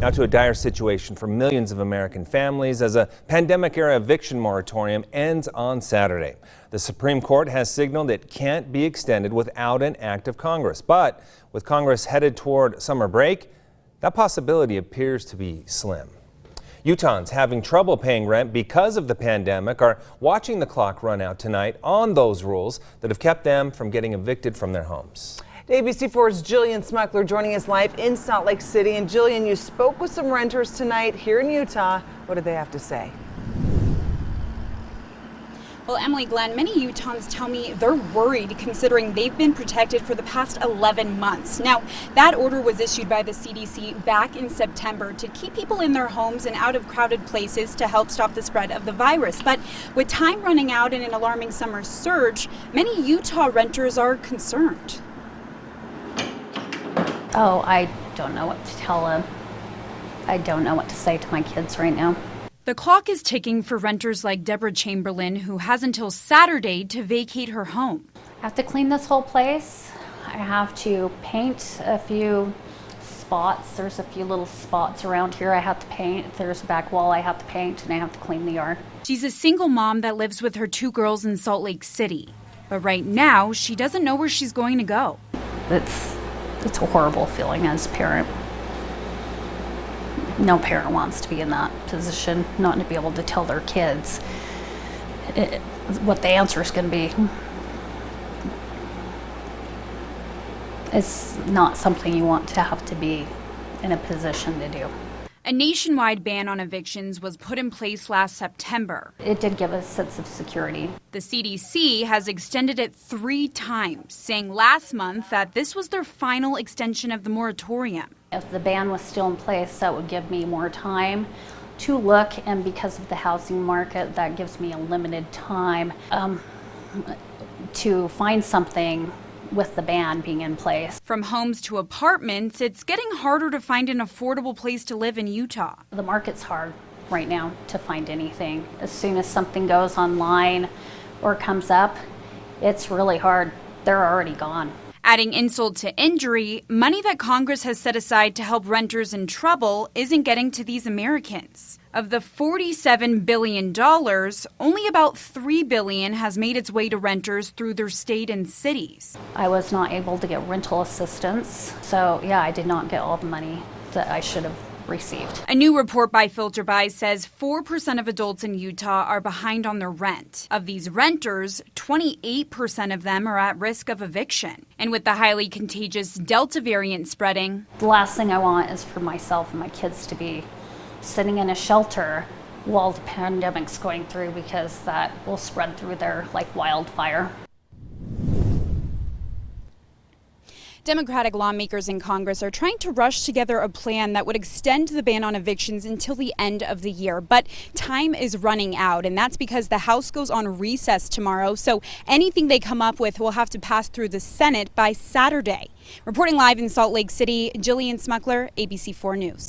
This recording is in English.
Now to a dire situation for millions of American families as a pandemic-era eviction moratorium ends on Saturday. The Supreme Court has signaled it can't be extended without an act of Congress. But with Congress headed toward summer break, that possibility appears to be slim. Utahns having trouble paying rent because of the pandemic are watching the clock run out tonight on those rules that have kept them from getting evicted from their homes. ABC4's Jillian Smuckler joining us live in Salt Lake City. And Jillian, you spoke with some renters tonight here in Utah. What did they have to say? Well, Emily, Glenn, many Utahns tell me they're worried considering they've been protected for the past 11 months. Now, that order was issued by the CDC back in September to keep people in their homes and out of crowded places to help stop the spread of the virus. But with time running out and an alarming summer surge, many Utah renters are concerned. Oh, I don't know what to tell them. I don't know what to say to my kids right now. The clock is ticking for renters like Deborah Chamberlain, who has until Saturday to vacate her home. I have to clean this whole place. I have to paint a few spots. There's a few little spots around here I have to paint. There's a back wall I have to paint, and I have to clean the yard. She's a single mom that lives with her 2 girls in Salt Lake City. But right now, she doesn't know where she's going to go. It's a horrible feeling as a parent. No parent wants to be in that position, not to be able to tell their kids what the answer is going to be. It's not something you want to have to be in a position to do. A nationwide ban on evictions was put in place last September. It did give us a sense of security. The CDC has extended it 3 times, saying last month that this was their final extension of the moratorium. If the ban was still in place, that would give me more time to look, and because of the housing market, that gives me a limited time to find something with the ban being in place. From homes to apartments, it's getting harder to find an affordable place to live in Utah. The market's hard right now to find anything. As soon as something goes online or comes up, it's really hard. They're already gone. Adding insult to injury, money that Congress has set aside to help renters in trouble isn't getting to these Americans. Of the $47 billion, only about $3 billion has made its way to renters through their state and cities. I was not able to get rental assistance, so yeah, I did not get all the money that I should have received. A new report by FilterBuy says 4% of adults in Utah are behind on their rent. Of these renters, 28% of them are at risk of eviction. And with the highly contagious Delta variant spreading, the last thing I want is for myself and my kids to be sitting in a shelter while the pandemic's going through, because that will spread through there like wildfire. Democratic lawmakers in Congress are trying to rush together a plan that would extend the ban on evictions until the end of the year. But time is running out, and that's because the House goes on recess tomorrow. So anything they come up with will have to pass through the Senate by Saturday. Reporting live in Salt Lake City, Jillian Smuckler, ABC4 News.